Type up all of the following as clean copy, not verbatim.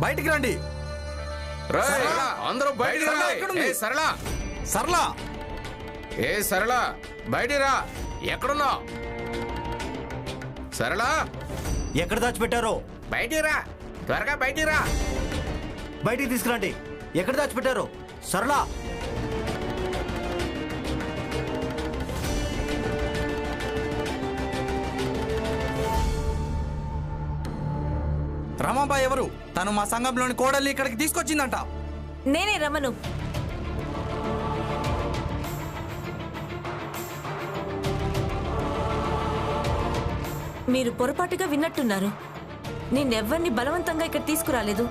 బయటికి రండి. అందరూ బయటికి రండి. సరళ సరళ సరళ బయటికి రా. ఎక్కడున్నావు సరళ? ఎక్కడ దాచిపెట్టారో బయటికి రా, త్వరగా బయటికి రా. బయటికి తీసుకురండి. ఎక్కడ దాచిపెట్టారో సరళ. రమాబాయ్ ఎవరు? తను మా సంఘంలోని కోడల్ని ఇక్కడికి తీసుకొచ్చిందంట. నేనే రమను. మీరు పొరపాటుగా విన్నట్టున్నారు. నేనెవ్వరిని బలవంతంగా ఇక్కడ తీసుకురాలేదు.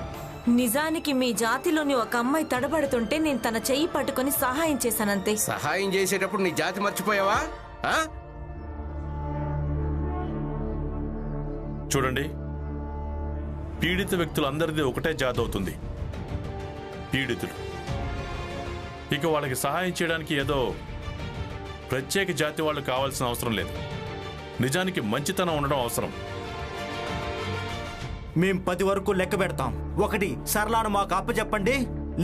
నిజానికి మీ జాతిలోని ఒక అమ్మాయి తడబడుతుంటే నేను తన చెయ్యి పట్టుకొని సహాయం చేశానంతే. సహాయం చేసేటప్పుడు నీ జాతి మర్చిపోయావా? చూడండి, పీడిత వ్యక్తులందరిది ఒకటే జాతి అవుతుంది, పీడితులు. ఇక వాళ్ళకి సహాయం చేయడానికి ఏదో ప్రత్యేక జాతి వాళ్ళు కావాల్సిన అవసరం లేదు. నిజానికి మంచితనం ఉండడం అవసరం. మేం 10 వరకు లెక్క పెడతాం. 1 సరళను మాకు అప్పచెప్పండి,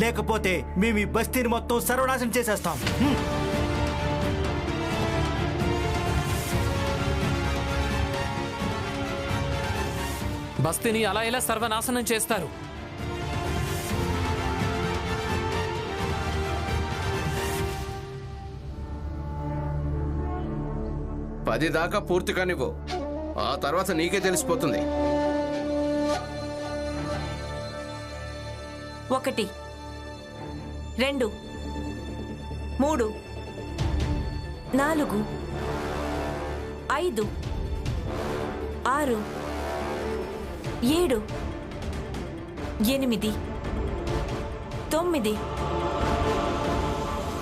లేకపోతే మేము ఈ బస్తీని మొత్తం సర్వనాశనం చేసేస్తాం. బస్తీని అలా ఎలా సర్వనాశనం చేస్తారు? పది దాకా పూర్తి కానివ్వు, ఆ తర్వాత నీకే తెలిసిపోతుంది. 1 2 3 4 5 6 7 8 9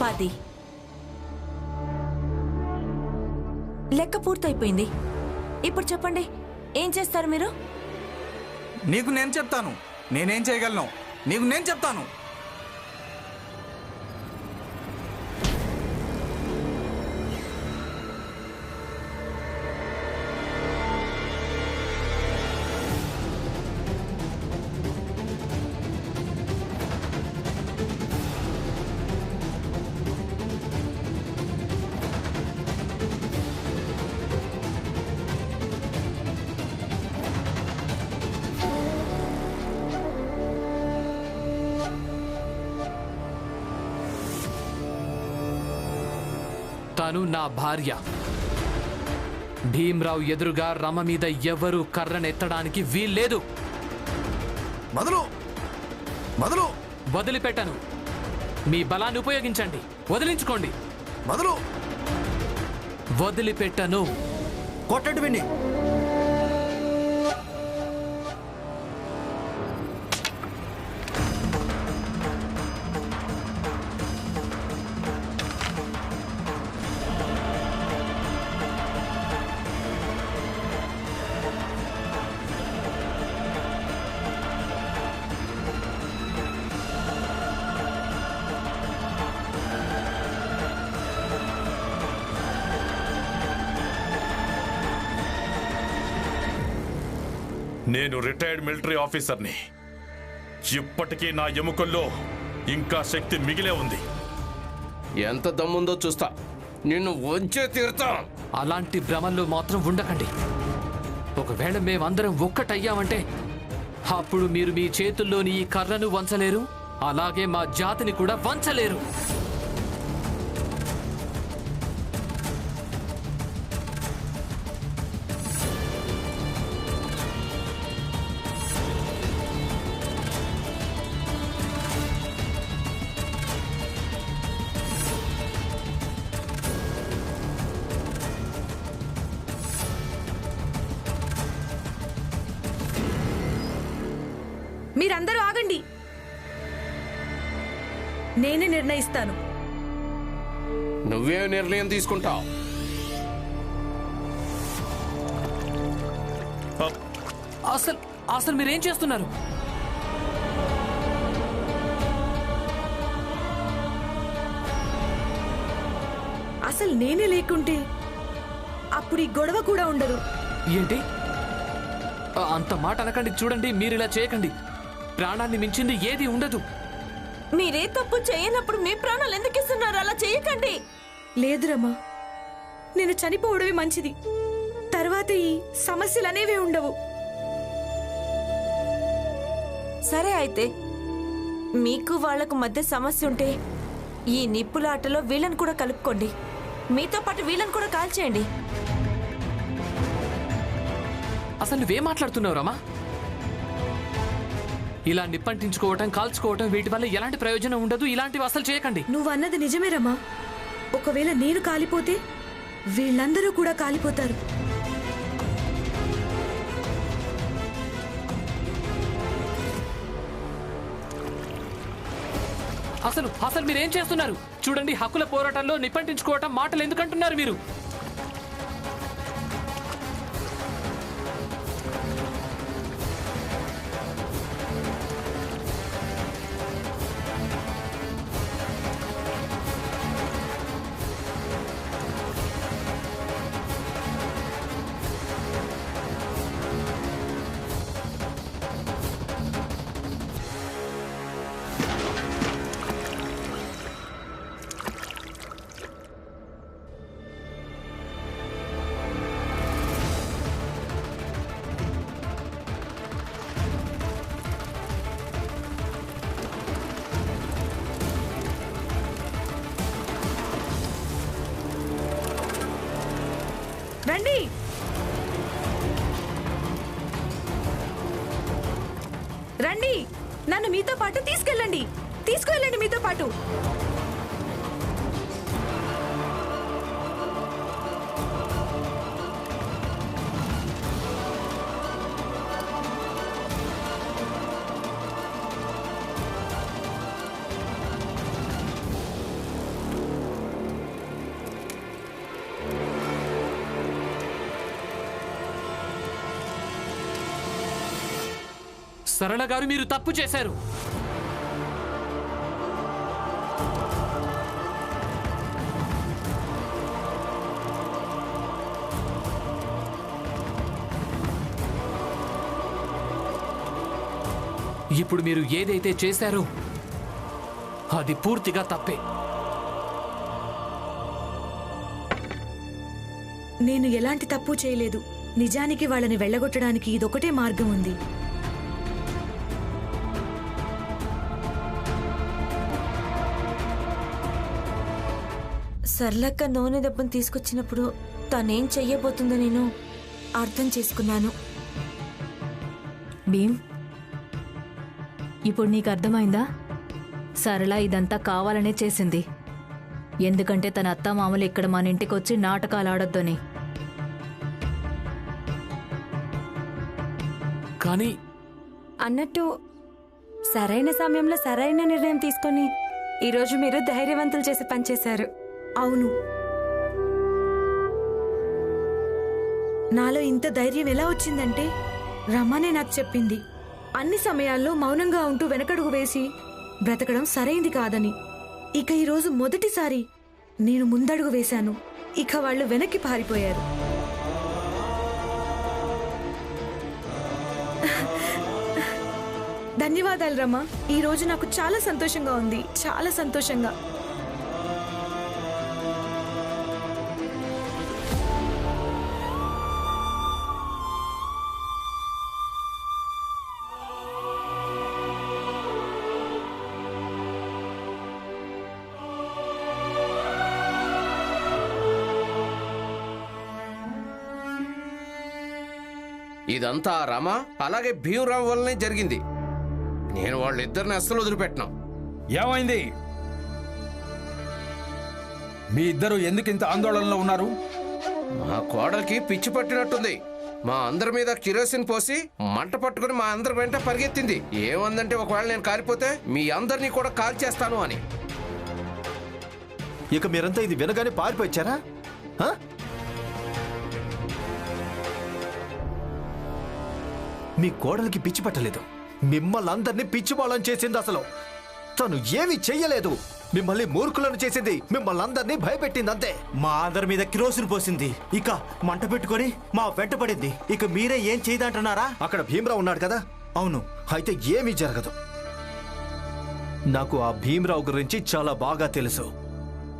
10. లెక్క పూర్తయిపోయింది. ఇప్పుడు చెప్పండి, ఏం చేస్తారు మీరు? నీకు నేను చెప్తాను నేనేం చేయగలను. నీకు నేను చెప్తాను. తను నా భార్య. భీమ్రావు ఎదురుగా రమ మీద ఎవరు కర్రనెత్తడానికి వీల్లేదు. మొదలు వదిలిపెట్టను. మీ బలాన్ని ఉపయోగించండి, వదిలించుకోండి. వదిలిపెట్టను. కొట్టండి విని. నేను రిటైర్డ్ మిలిటరీ ఆఫీసర్ని. ఇప్పటికీ నా ఎముకల్లో ఇంకా శక్తి మిగిలే ఉంది. ఎంత దమ్ముందో చూస్తా, నిన్ను వంచే తీరుతా. అలాంటి భ్రమల్లో మాత్రం ఉండకండి. ఒకవేళ మేమందరం ఒక్కటయ్యామంటే అప్పుడు మీరు మీ చేతుల్లోని ఈ కర్రను వంచలేరు, అలాగే మా జాతిని కూడా వంచలేరు. మీరందరూ ఆగండి. నేనే నిర్ణయిస్తాను. నువ్వే నిర్ణయం తీసుకుంటావు. అసలు మీరేం చేస్తున్నారు? అసలు నేనే లేకుంటే అప్పుడు ఈ గొడవ కూడా ఉండదు. ఏంటి? అంత మాట అనకండి. చూడండి, మీరు ఇలా చేయకండి. ప్రాణాన్ని మించింది ఏది ఉండదు. మీరే తప్పు చేయనప్పుడు మీ ప్రాణాలు ఎందుకు ఇస్తున్నారు? అలా చేయకండి. లేదు రమా, నేను చనిపోవడమే మంచిది. తర్వాత ఈ సమస్యలు అనేవే ఉండవు. సరే అయితే, మీకు వాళ్లకు మధ్య సమస్య ఉంటే ఈ నిప్పులాటలో వీళ్ళని కూడా కలుపుకోండి. మీతో పాటు వీళ్ళని కూడా కాల్చేయండి. అసలు నువ్వేం మాట్లాడుతున్నావు రమా? ఇలా నిప్పంటించుకోవటం, కాల్చుకోవటం, వీటి వల్ల ఎలాంటి ప్రయోజనం ఉండదు. ఇలాంటివి అసలు చేయకండి. నువ్వు అన్నది నిజమే రమా. ఒకవేళ నేను కాలిపోతే వీళ్ళందరూ కూడా కాలిపోతారు. అసలు అసలు మీరేం చేస్తున్నారు? చూడండి, హక్కుల పోరాటంలో నిప్పంటించుకోవటం మాటలు ఎందుకంటున్నారు మీరు? రండి, రండి, నన్ను మీతో పాటు తీసుకెళ్ళండి. తీసుకెళ్ళండి మీతో పాటు. సరళ గారు, మీరు తప్పు చేశారు. ఇప్పుడు మీరు ఏదైతే చేశారో అది పూర్తిగా తప్పే. నేను ఎలాంటి తప్పు చేయలేదు. నిజానికి వాళ్ళని వెళ్ళగొట్టడానికి ఇదొకటే మార్గం ఉంది. సర్లక్క నూనె దెబ్బను తీసుకొచ్చినప్పుడు తనేం చెయ్యబోతుందో నేను అర్థం చేసుకున్నాను. భీమ్, ఇప్పుడు నీకు అర్థమైందా? సరళ ఇదంతా కావాలనే చేసింది. ఎందుకంటే తన అత్తామామలు ఇక్కడ మన ఇంటికి వచ్చి నాటకాలు ఆడొద్దని. కానీ అన్నట్టు సరైన సమయంలో సరైన నిర్ణయం తీసుకొని ఈరోజు మీరు ధైర్యవంతులు చేసి పనిచేశారు. అవును, నాలో ఇంత ధైర్యం ఎలా వచ్చిందంటే రమ్మనే నాకు చెప్పింది. అన్ని సమయాల్లో మౌనంగా ఉంటూ వెనకడుగు వేసి బ్రతకడం సరైంది కాదని. ఇక ఈరోజు మొదటిసారి నేను ముందడుగు వేశాను. ఇక వాళ్ళు వెనక్కి పారిపోయారు. ధన్యవాదాలు రమా. ఈ రోజు నాకు చాలా సంతోషంగా ఉంది, చాలా సంతోషంగా. ఇదంతా రమ అలాగే భీమరావు వల్లనే జరిగింది. నేను వాళ్ళిద్దరిని అస్సలు వదిలిపెట్టను. ఏమైంది? మీ ఇద్దరు ఎందుకు ఇంత ఆందోళనలో ఉన్నారు? మా కోడలికి పిచ్చి పట్టినట్టుంది. మా అందరి మీద కిరోసిన్ పోసి మంట పట్టుకుని మా అందరి వెంట పరిగెత్తింది. ఏమందంటే ఒకవేళ నేను కాలిపోతే మీ అందరినీ కూడా కాల్చేస్తాను అని. ఇక మీరంతా ఇది వినగానే పారిపోయారా? మీ కోడలికి పిచ్చి పట్టలేదు. మిమ్మల్ని అందరినీ పిచ్చి వాళ్ళని చేసింది. అసలు తను ఏమీ చెయ్యలేదు. మిమ్మల్ని మూర్ఖులను చేసింది. మిమ్మల్ని అందరినీ భయపెట్టింది అంతే. మా అందరి మీద కిరోసిన్ పోసింది. ఇక మంట పెట్టుకొని మా వెంట పడింది. ఇక మీరే ఏం చేయదంటున్నారా? అక్కడ భీమరావు ఉన్నాడు కదా. అవును, అయితే ఏమీ జరగదు. నాకు ఆ భీమరావు గురించి చాలా బాగా తెలుసు.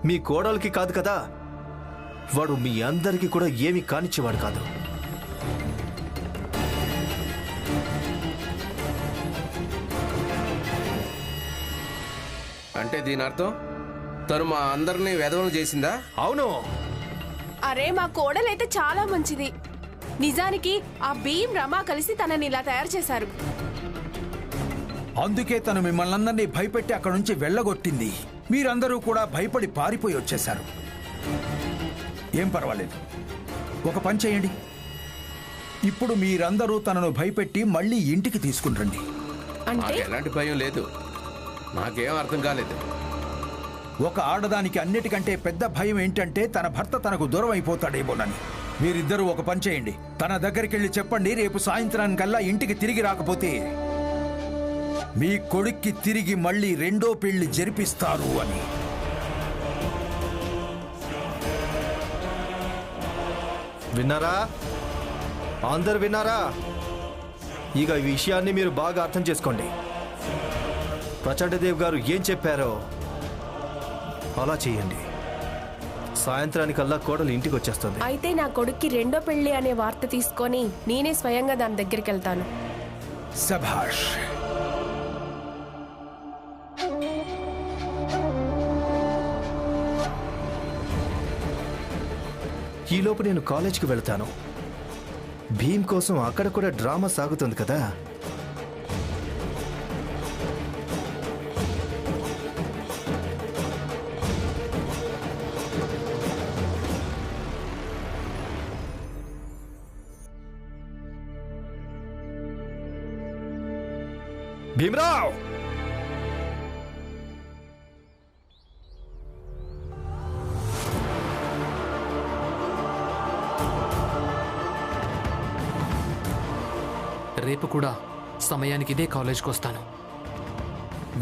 మీ కోడలికి కాదు కదా, వాడు మీ అందరికీ కూడా ఏమీ కానిచ్చేవాడు కాదు. అంటే దీని అర్థం తను మా అందరినీ వెధవలు చేసిందా? అవును. అరే మా కోడలైతే చాలా మంచిది. నిజానికి ఆ భీమ్ రమ కలిసి తనని ఇలా తయారు చేశారు. అందుకే తను మిమ్మల్ని అందరినీ భయపెట్టి అక్కడ నుంచి వెళ్ళగొట్టింది. మీరందరూ కూడా భయపడి పారిపోయి వచ్చేశారు. ఏం పర్వాలేదు, ఒక పని చేయండి. ఇప్పుడు మీరందరూ తనను భయపెట్టి మళ్ళీ ఇంటికి తీసుకుని రండి. నాకు ఎలాంటి భయం లేదు. నాకేం అర్థం కాలేదు. ఒక ఆడదానికి అన్నిటికంటే పెద్ద భయం ఏంటంటే తన భర్త తనకు దూరం అయిపోతాడేమోనని. మీరిద్దరూ ఒక పని చేయండి, తన దగ్గరికి వెళ్ళి చెప్పండి, రేపు సాయంత్రానికల్లా ఇంటికి తిరిగి రాకపోతే మీ కొడుక్కి తిరిగి మళ్ళీ రెండో పెళ్లి జరిపిస్తారు అని. విన్నారా? అందరు విన్నారా? ఇక ఈ విషయాన్ని మీరు బాగా అర్థం చేసుకోండి. ప్రచండదేవ్ గారు ఏం చెప్పారో అలా చేయండి. సాయంత్రానికల్లా కోడలు ఇంటికి వచ్చేస్తుంది. అయితే నా కొడుక్కి రెండో పెళ్లి అనే వార్త తీసుకొని నేనే స్వయంగా దాని దగ్గరికి వెళ్తాను. శభాష్. ఈలోపు నేను కాలేజ్కి వెళ్తాను. భీమ్ కోసం అక్కడ కూడా డ్రామా సాగుతుంది కదా. భీమరావ్, రేపు కూడా సమయానికి ఇదే కాలేజ్కి వస్తాను.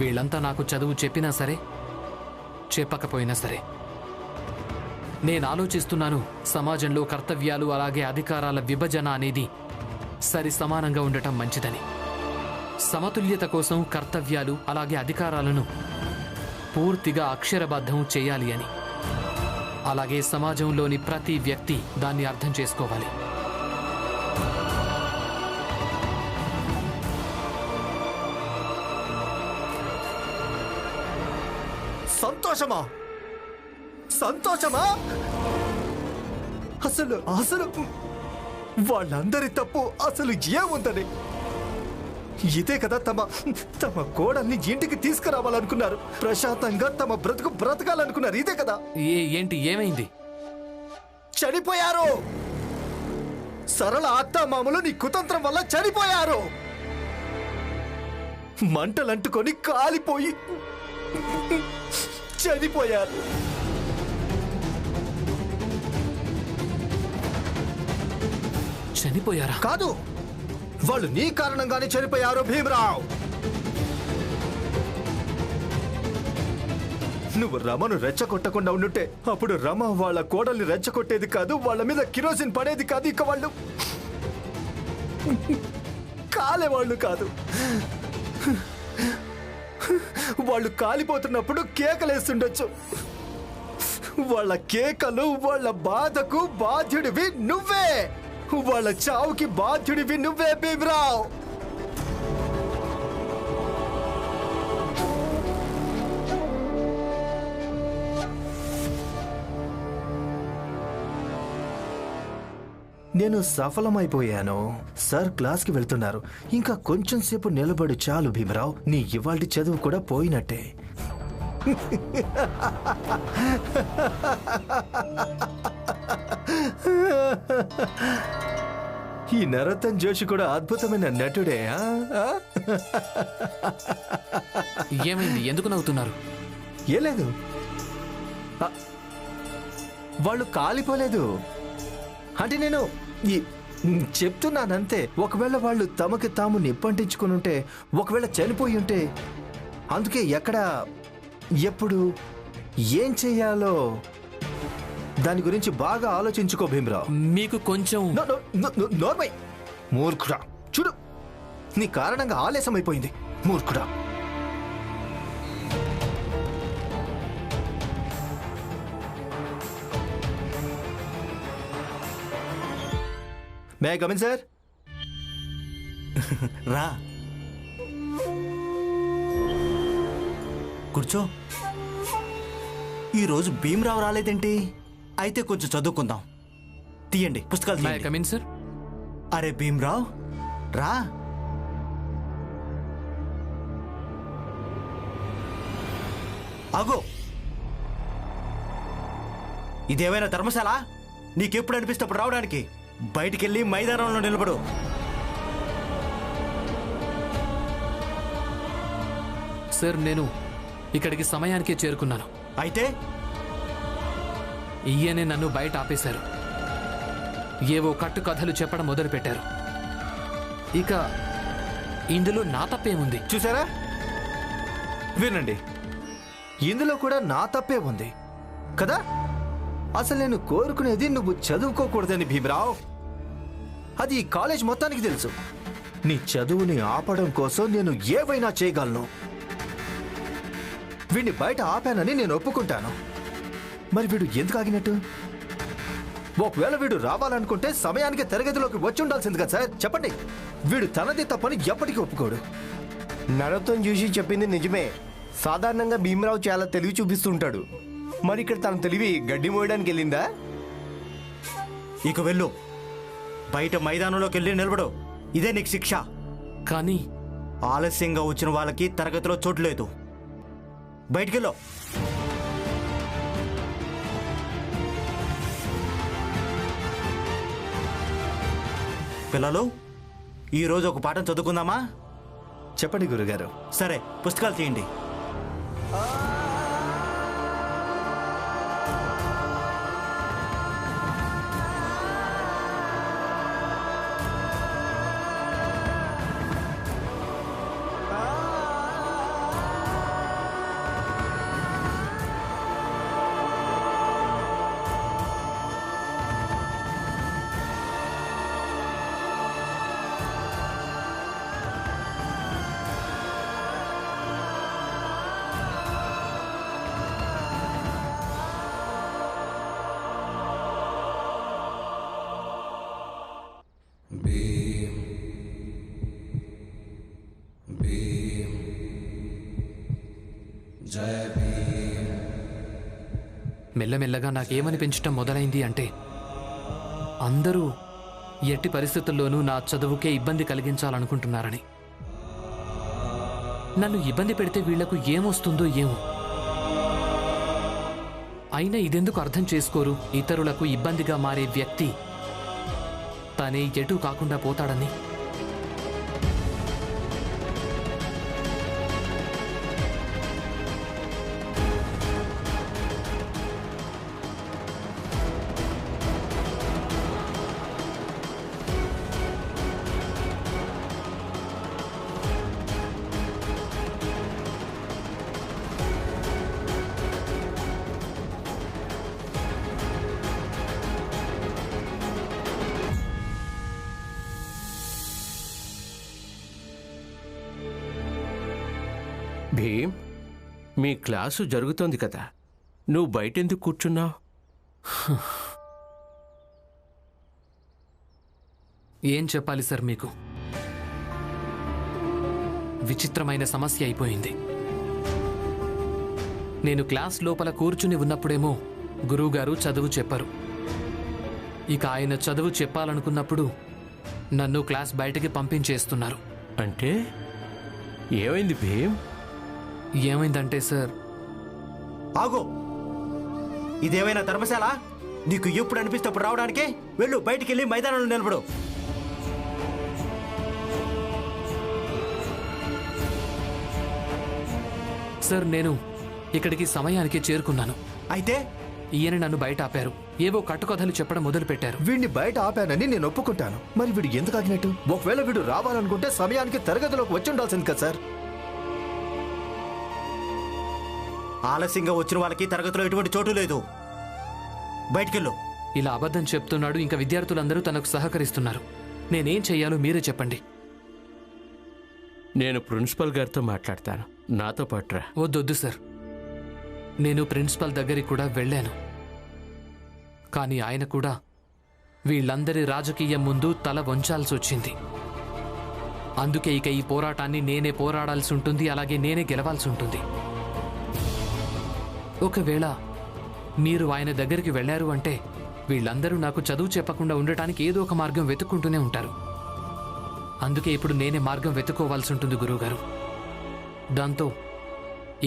వీళ్ళంతా నాకు చదువు చెప్పినా సరే చెప్పకపోయినా సరే నేను ఆలోచిస్తున్నాను, సమాజంలో కర్తవ్యాలు అలాగే అధికారాల విభజన అనేది సరి సమానంగా ఉండటం మంచిదని. సమతుల్యత కోసం కర్తవ్యాలు అలాగే అధికారాలను పూర్తిగా అక్షరబద్ధం చేయాలి అని. అలాగే సమాజంలోని ప్రతి వ్యక్తి దాన్ని అర్థం చేసుకోవాలి. సంతోషమా? సంతోషమా? అసలు అసలు వాళ్ళందరి తప్పు అసలు ఏముందని? ఇదే కదా తమ కోడల్ని ఇంటికి తీసుకురావాలనుకున్నారు. ప్రశాంతంగా తమ బ్రతకాలనుకున్నారు. ఇదే కదా. ఏంటి, ఏమైంది? చనిపోయారు. సరళ అత్తామామలు నీ కుతంత్రం వల్ల చనిపోయారు. మంటలంటుకొని కాలిపోయి చనిపోయారు. చనిపోయారా? కాదు, వాళ్ళు నీ కారణంగానే చనిపోయారు భీమరావ్. నువ్వు రమను రెచ్చగొట్టకుండా ఉండుంటే అప్పుడు రమ వాళ్ళ కోడల్ని రెచ్చగొట్టేది కాదు, వాళ్ళ మీద కిరోసిన్ పడేది కాదు, ఇక వాళ్ళు కాలేవాళ్ళు కాదు. వాళ్ళు కాలిపోతున్నప్పుడు కేకలేస్తుండొచ్చు. వాళ్ళ కేకలు, వాళ్ళ బాధకు బాధ్యుడివి నువ్వే. వాళ్ళ చావుకి బాధ్యుడివి నువ్వే భీమరావ్. నేను సఫలమైపోయాను. సార్ క్లాస్కి వెళ్తున్నారు. ఇంకా కొంచెం సేపు నిలబడు చాలు భీమరావ్. నీ ఇవాల్టి చదువు కూడా పోయినట్టే. ఈ నరోత్తమ్ జోషి కూడా అద్భుతమైన నటుడే. ఏమైంది? ఎందుకు నవ్వుతున్నారు? ఏ లేదు, వాళ్ళు కాలిపోలేదు. అంటే నేను చెప్తున్నానంతే. ఒకవేళ వాళ్ళు తమకి తాము నిప్పంటించుకుని ఉంటే, ఒకవేళ చనిపోయి ఉంటే, అందుకే ఎక్కడ ఎప్పుడు ఏం చెయ్యాలో దాని గురించి బాగా ఆలోచించుకో భీమరావ్. మీకు కొంచెం నోర్మై మూర్ఖుడా. చూడు, నీ కారణంగా ఆలస్యం అయిపోయింది మూర్ఖుడా. May come in sir? రా కూర్చో. ఈరోజు భీమరావు రాలేదేంటి? అయితే కొంచెం చదువుకుందాం. తీయండి పుస్తకాలు తీయండి. Come in sir? అరే భీమరావు రా. ఆగో, ఇదేమైనా ధర్మశాల? నీకెప్పుడు అనిపిస్తే అప్పుడు రావడానికి. బయటికెళ్ళి మైదానంలో నిలబడు. సార్ నేను ఇక్కడికి సమయానికే చేరుకున్నాను. అయితే ఈయనే నన్ను బయట ఆపేశారు. ఏవో కట్టు కథలు చెప్పడం మొదలుపెట్టారు. ఇక ఇందులో నా తప్పేముంది? చూసారా, వినండి, ఇందులో కూడా నా తప్పే ఉంది కదా. అసలు నేను కోరుకునేది నువ్వు చదువుకోకూడదని భీమరావు. అది ఈ కాలేజ్ మొత్తానికి తెలుసు. నీ చదువుని ఆపడం కోసం నేను ఏవైనా చేయగలను. వీడిని బయట ఆపానని నేను ఒప్పుకుంటాను. మరి వీడు ఎందుకు ఆగినట్టు? ఒకవేళ వీడు రావాలనుకుంటే సమయానికి తరగతిలోకి వచ్చి ఉండాల్సింది కదా సార్. చెప్పండి, వీడు తనది తప్పని ఎప్పటికీ ఒప్పుకోడు. నరతం చూసి చెప్పింది నిజమే. సాధారణంగా భీమరావు చాలా తెలివి చూపిస్తుంటాడు. మరి ఇక్కడ తన తెలివి గడ్డి మోయడానికి వెళ్ళిందా? ఇక వెళ్ళు, బయట మైదానంలోకి వెళ్ళి నిలబడు. ఇదే నీకు శిక్ష. కానీ ఆలస్యంగా వచ్చిన వాళ్ళకి తరగతిలో చోటు లేదు. బయటికెళ్ళు. పిల్లలు, ఈరోజు ఒక పాఠం చదువుకుందామా? చెప్పండి గురుగారు. సరే, పుస్తకాలు తీయండి. మెల్లమెల్లగా నాకేమనిపించటం మొదలైంది అంటే అందరూ ఎట్టి పరిస్థితుల్లోనూ నా చదువుకే ఇబ్బంది కలిగించాలనుకుంటున్నారని. నన్ను ఇబ్బంది పెడితే వీళ్లకు ఏమొస్తుందో ఏమో. అయినా ఇదెందుకు అర్థం చేసుకోరు? ఇతరులకు ఇబ్బందిగా మారే వ్యక్తి తనే ఎటూ కాకుండా పోతాడని. భీమ్, మీ క్లాసు జరుగుతోంది కదా, నువ్వు బయటెందుకు కూర్చున్నావు? ఏం చెప్పాలి సార్ మీకు? విచిత్రమైన సమస్య అయిపోయింది. నేను క్లాస్ లోపల కూర్చుని ఉన్నప్పుడేమో గురువుగారు చదువు చెప్పరు. ఇక ఆయన చదువు చెప్పాలనుకున్నప్పుడు నన్ను క్లాస్ బయటకి పంపించేస్తున్నారు. అంటే ఏమైంది భీమ్? ఏమైందంటే సార్, ఆగో, ఇదేమైనా ధర్మశాల? నీకు ఎప్పుడు అనిపిస్తే అప్పుడు రావడానికి. వెళ్ళు, బయటికి వెళ్ళి మైదానంలో నిలబడు. సార్ నేను ఇక్కడికి సమయానికి చేరుకున్నాను. అయితే ఈయన నన్ను బయట ఆపారు. ఏవో కట్టుకథలు చెప్పడం మొదలుపెట్టారు. వీడిని బయట ఆపానని నేను ఒప్పుకుంటాను. మరి వీడు ఎందుకు ఆగినట్టు? ఒకవేళ వీడు రావాలనుకుంటే సమయానికి తరగతిలోకి వచ్చి ఉండాల్సింది కదా సార్. ఆలస్యంగా వచ్చిన వాళ్ళకి తరగతిలో ఎటువంటి చోటు లేదు. బయటికెళ్ళు. ఇలా అబద్ధం చెప్తున్నాడు. ఇంకా విద్యార్థులందరూ తనకు సహకరిస్తున్నారు. నేనేం చెయ్యాలో మీరే చెప్పండి. నేను ప్రిన్సిపల్ గారితో మాట్లాడతాను, నాతో పట్టురా. వద్దొద్దు సార్, నేను ప్రిన్సిపల్ దగ్గరికి కూడా వెళ్ళాను. కానీ ఆయన కూడా వీళ్ళందరి రాజకీయం ముందు తల వంచాల్సి వచ్చింది. అందుకే ఇక ఈ పోరాటాన్ని నేనే పోరాడాల్సి ఉంటుంది, అలాగే నేనే గెలవాల్సి ఉంటుంది. ఒకవేళ మీరు ఆయన దగ్గరికి వెళ్ళారు అంటే వీళ్ళందరూ నాకు చదువు చెప్పకుండా ఉండటానికి ఏదో ఒక మార్గం వెతుక్కుంటూనే ఉంటారు. అందుకే ఇప్పుడు నేనే మార్గం వెతుక్కోవాల్సి ఉంటుంది గురువుగారు. దాంతో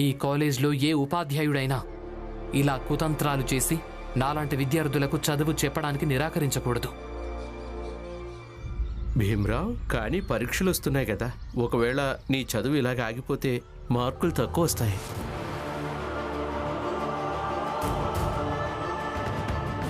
ఈ కాలేజ్లో ఏ ఉపాధ్యాయుడైనా ఇలా కుతంత్రాలు చేసి నాలాంటి విద్యార్థులకు చదువు చెప్పడానికి నిరాకరించకూడదు. భీమ్రావ్, కానీ పరీక్షలు వస్తున్నాయి కదా, ఒకవేళ నీ చదువు ఇలాగ ఆగిపోతే మార్కులు తక్కువ వస్తాయి.